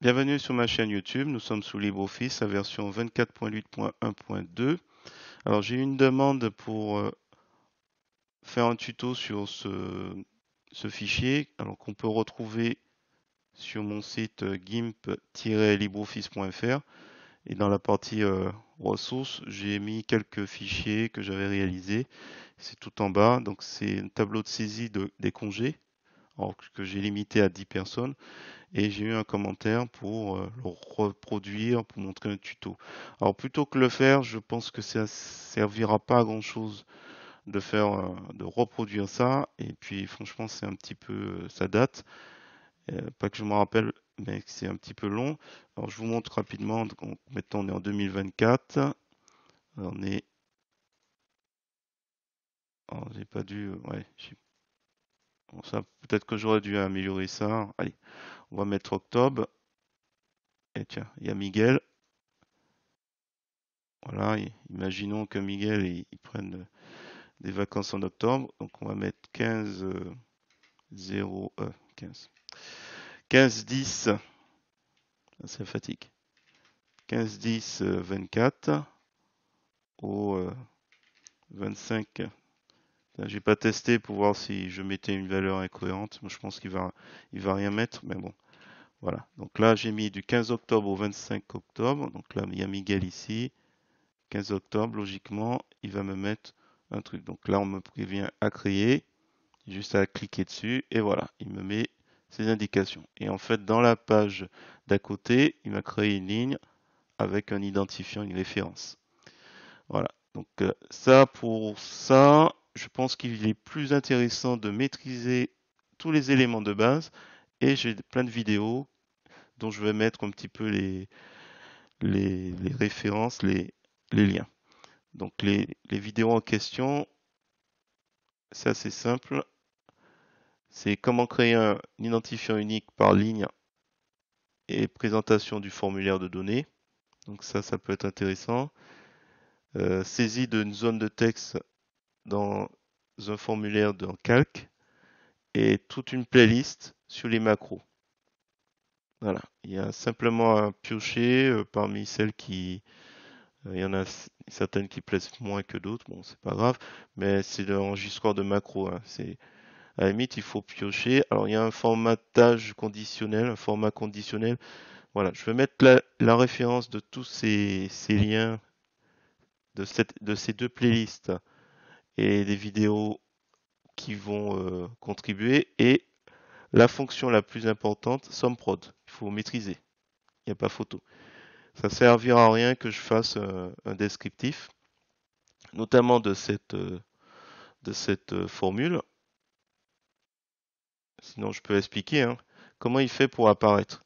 Bienvenue sur ma chaîne YouTube, nous sommes sous LibreOffice, la version 24.8.1.2. Alors j'ai eu une demande pour faire un tuto sur ce fichier, alors qu'on peut retrouver sur mon site gimp-libreoffice.fr. Et dans la partie ressources, j'ai mis quelques fichiers que j'avais réalisés. C'est tout en bas, donc c'est un tableau de saisie des congés, alors que j'ai limité à 10 personnes. Et j'ai eu un commentaire pour le reproduire, pour montrer un tuto. Alors plutôt que le faire, je pense que ça servira pas à grand chose de faire, de reproduire ça. Et puis franchement, c'est un petit peu, ça date. Pas que je me rappelle, mais que c'est un petit peu long. Alors je vous montre rapidement. Donc, maintenant, on est en 2024. On est, alors, j'ai pas dû, ouais, bon, ça, peut-être que j'aurais dû améliorer ça. Allez, on va mettre octobre. Et tiens, il y a Miguel. Voilà, imaginons que Miguel il prenne des vacances en octobre. Donc on va mettre 15 0 15 15 10, ça fatigue. 15 10 24 au 25. J'ai pas testé pour voir si je mettais une valeur incohérente. Moi, je pense il va rien mettre, mais bon, voilà. Donc là, j'ai mis du 15 octobre au 25 octobre. Donc là, il y a Miguel ici. 15 octobre, logiquement, il va me mettre un truc. Donc là, on me prévient à créer. Juste à cliquer dessus et voilà, il me met ces indications. Et en fait, dans la page d'à côté, il m'a créé une ligne avec un identifiant, une référence. Voilà. Donc ça, pour ça, je pense qu'il est plus intéressant de maîtriser tous les éléments de base et j'ai plein de vidéos dont je vais mettre un petit peu les références, les liens. Donc les vidéos en question, c'est assez simple. C'est comment créer un identifiant unique par ligne et présentation du formulaire de données. Donc ça peut être intéressant. Saisie d'une zone de texte dans un formulaire de calque et toute une playlist sur les macros. Voilà, il y a simplement à piocher parmi celles qui... il y en a certaines qui plaisent moins que d'autres, bon c'est pas grave, mais c'est l'enregistreur de macros, hein. C'est, à la limite il faut piocher. Alors il y a un formatage conditionnel, un format conditionnel. Voilà, je vais mettre la référence de tous ces liens de ces deux playlists et des vidéos qui vont contribuer. Et la fonction la plus importante, SOMPROD, il faut maîtriser, il n'y a pas photo. Ça ne servira à rien que je fasse un descriptif, notamment de cette formule. Sinon, je peux expliquer hein, comment il fait pour apparaître.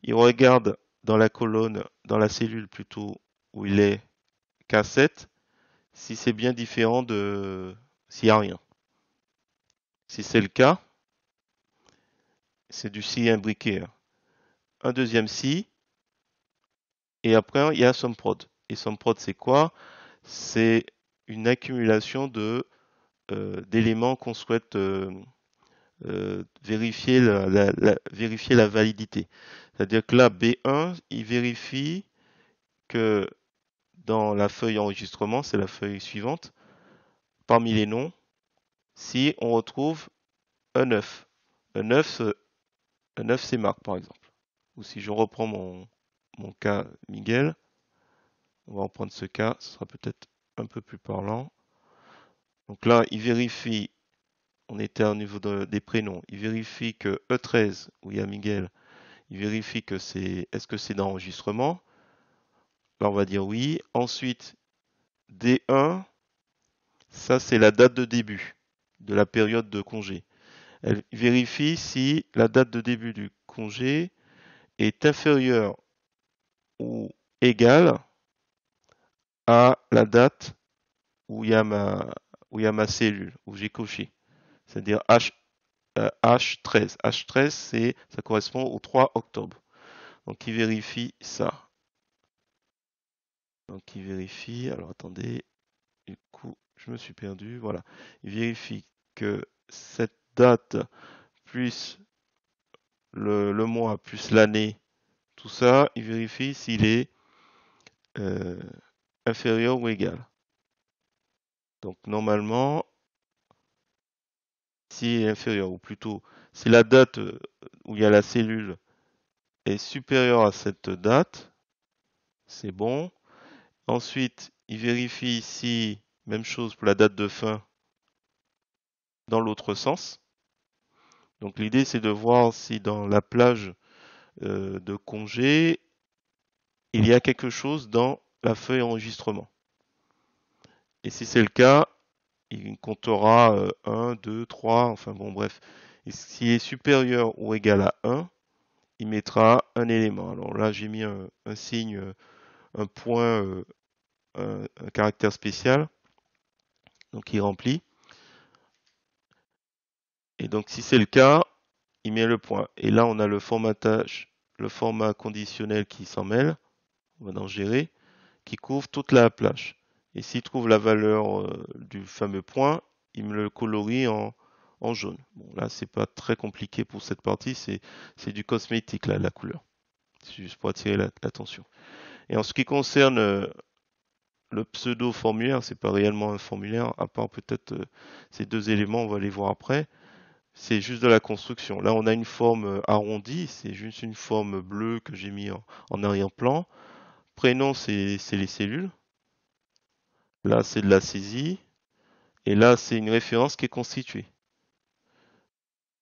Il regarde dans la colonne, dans la cellule plutôt, où il est K7, si c'est bien différent de s'il n'y a rien. Si c'est le cas, c'est du si imbriqué, hein. Un deuxième si, et après il y a SOMPROD. Et SOMPROD c'est quoi? C'est une accumulation d'éléments qu'on souhaite vérifier vérifier la validité. C'est-à-dire que là, B1, il vérifie que dans la feuille enregistrement, c'est la feuille suivante, parmi les noms, si on retrouve un 9. Un 9, un 9 c'est Marc, par exemple. Ou si je reprends mon cas Miguel, on va reprendre ce cas, ce sera peut-être un peu plus parlant. Donc là, il vérifie, on était au niveau des prénoms, il vérifie que E13, où il y a Miguel, il vérifie que c'est, est-ce que c'est d'enregistrement? Là, on va dire oui. Ensuite, D1, ça c'est la date de début de la période de congé. Elle vérifie si la date de début du congé est inférieure ou égale à la date où il y a où il y a ma cellule, où j'ai coché. C'est-à-dire H13. H13, ça correspond au 3 octobre. Donc il vérifie ça. Donc il vérifie, alors attendez, du coup, je me suis perdu, voilà. Il vérifie que cette date plus le mois plus l'année, tout ça, il vérifie s'il est euh, inférieur ou égal. Donc normalement, s'il est inférieur, ou plutôt, si la date où il y a la cellule est supérieure à cette date, c'est bon. Ensuite, il vérifie ici, même chose pour la date de fin, dans l'autre sens. Donc l'idée, c'est de voir si dans la plage de congé, il y a quelque chose dans la feuille enregistrement. Et si c'est le cas, il comptera 1, 2, 3, enfin bon bref. Et s'il est supérieur ou égal à 1, il mettra un élément. Alors là, j'ai mis un signe, un point, un caractère spécial, donc il remplit. Et donc si c'est le cas, il met le point. Et là, on a le formatage, le format conditionnel qui s'en mêle, on va dans gérer, qui couvre toute la plage. Et s'il trouve la valeur du fameux point, il me le colorie en jaune. Bon, là, c'est pas très compliqué pour cette partie, c'est du cosmétique, là, la couleur. C'est juste pour attirer l'attention. Et en ce qui concerne le pseudo-formulaire, c'est pas réellement un formulaire, à part peut-être ces deux éléments, on va les voir après. C'est juste de la construction. Là, on a une forme arrondie, c'est juste une forme bleue que j'ai mis en arrière-plan. Prénom, c'est les cellules. Là, c'est de la saisie. Et là, c'est une référence qui est constituée.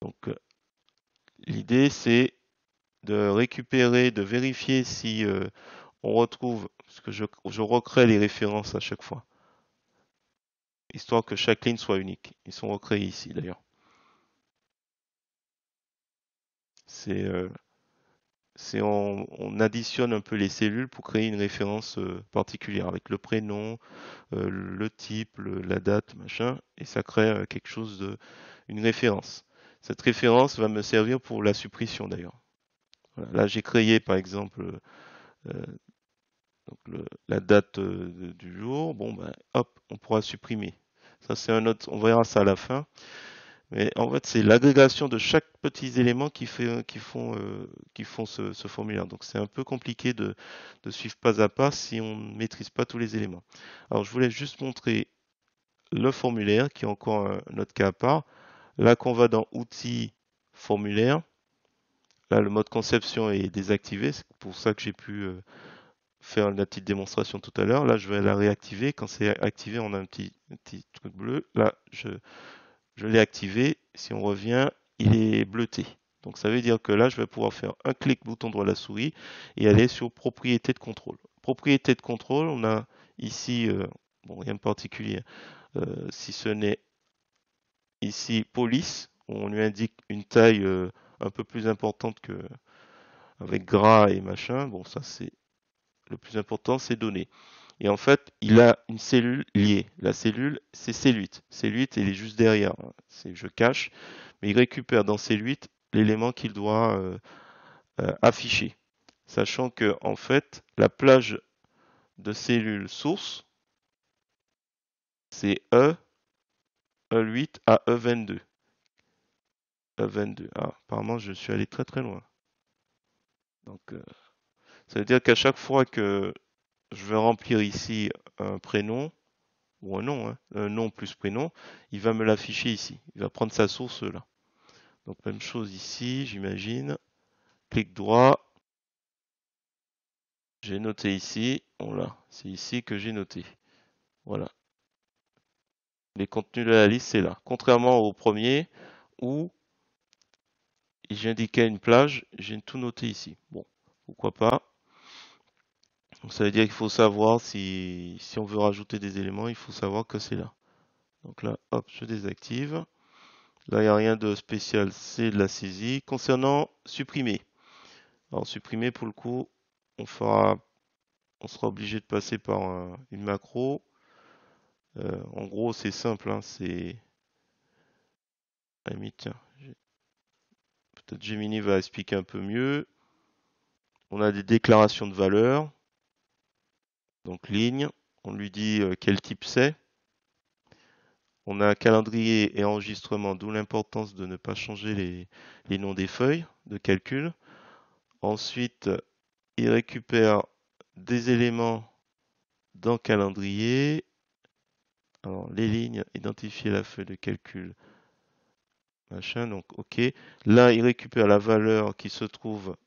Donc, l'idée, c'est de récupérer, de vérifier si on retrouve, parce que je recrée les références à chaque fois, histoire que chaque ligne soit unique. Ils sont recréés ici, d'ailleurs. C'est on additionne un peu les cellules pour créer une référence particulière avec le prénom, le type, la date, machin, et ça crée quelque chose une référence. Cette référence va me servir pour la suppression d'ailleurs. Voilà. Là, j'ai créé par exemple euh, la date du jour. Bon, ben, hop, on pourra supprimer. Ça, c'est un autre. On verra ça à la fin. Mais en fait, c'est l'agrégation de chaque petit élément qui font ce formulaire. Donc, c'est un peu compliqué de suivre pas à pas si on ne maîtrise pas tous les éléments. Alors, je voulais juste montrer le formulaire, qui est encore un autre cas à part. Là, qu'on va dans Outils, Formulaire. Là, le mode conception est désactivé. C'est pour ça que j'ai pu faire la petite démonstration tout à l'heure. Là, je vais la réactiver. Quand c'est activé, on a un petit truc bleu. Là, je l'ai activé. Si on revient, il est bleuté. Donc ça veut dire que là, je vais pouvoir faire un clic bouton droit de la souris et aller sur propriété de contrôle. Propriété de contrôle, on a ici, bon, rien de particulier, si ce n'est ici police, où on lui indique une taille un peu plus importante que avec gras et machin. Bon, ça c'est le plus important, c'est données. Et en fait, il a une cellule liée. La cellule, c'est C8. C8, il est juste derrière. Je cache, mais il récupère dans C8 l'élément qu'il doit afficher. Sachant que, en fait, la plage de cellules source, c'est E8 à E22. E22. Ah, apparemment, je suis allé très très loin. Donc, ça veut dire qu'à chaque fois que je vais remplir ici un prénom, ou un nom, hein, un nom plus prénom, il va me l'afficher ici. Il va prendre sa source là. Donc même chose ici, j'imagine. Clic droit, j'ai noté ici. Voilà, c'est ici que j'ai noté. Voilà. Les contenus de la liste, c'est là. Contrairement au premier, où j'indiquais une plage, j'ai tout noté ici. Bon, pourquoi pas. Donc ça veut dire qu'il faut savoir si on veut rajouter des éléments, il faut savoir que c'est là. Donc là, hop, je désactive. Là, il n'y a rien de spécial, c'est de la saisie. Concernant supprimer. Alors supprimer, pour le coup, on sera obligé de passer par une macro. En gros, c'est simple, hein, c'est... Ah, tiens, peut-être Gemini va expliquer un peu mieux. On a des déclarations de valeur. Donc ligne, on lui dit quel type c'est. On a calendrier et enregistrement, d'où l'importance de ne pas changer les noms des feuilles de calcul. Ensuite, il récupère des éléments dans calendrier. Alors, les lignes, identifier la feuille de calcul, machin, donc OK. Là, il récupère la valeur qui se trouve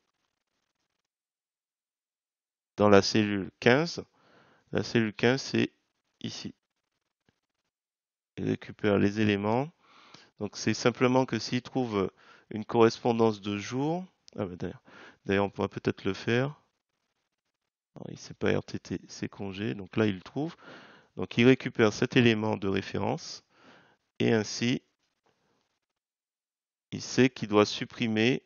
dans la cellule 15. La cellule 15, c'est ici. Il récupère les éléments. Donc, c'est simplement que s'il trouve une correspondance de jour, ah bah d'ailleurs, on pourra peut-être le faire. Alors, il sait pas RTT, c'est congé, donc là, il le trouve. Donc, il récupère cet élément de référence et ainsi, il sait qu'il doit supprimer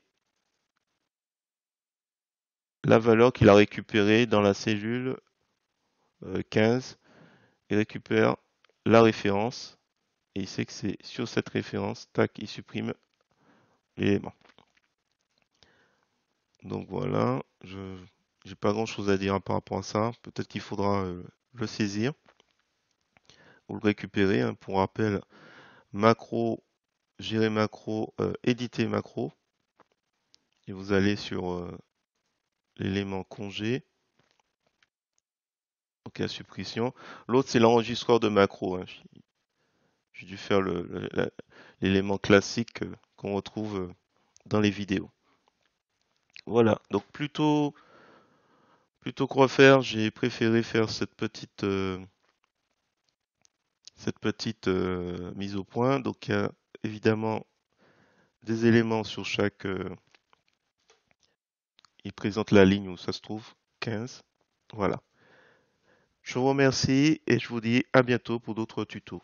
la valeur qu'il a récupérée dans la cellule 15. Il récupère la référence et il sait que c'est sur cette référence, tac, il supprime l'élément. Donc voilà, je n'ai pas grand chose à dire par rapport à ça. Peut-être qu'il faudra le saisir ou le récupérer, hein. Pour rappel, macro, gérer macro, éditer macro. Et vous allez sur l'élément congé. Ok, la suppression. L'autre, c'est l'enregistreur de macro, hein. J'ai dû faire l'élément classique qu'on retrouve dans les vidéos. Voilà, donc plutôt que refaire, j'ai préféré faire cette petite mise au point. Donc il y a évidemment des éléments sur chaque. Il présente la ligne où ça se trouve, 15. Voilà. Je vous remercie et je vous dis à bientôt pour d'autres tutos.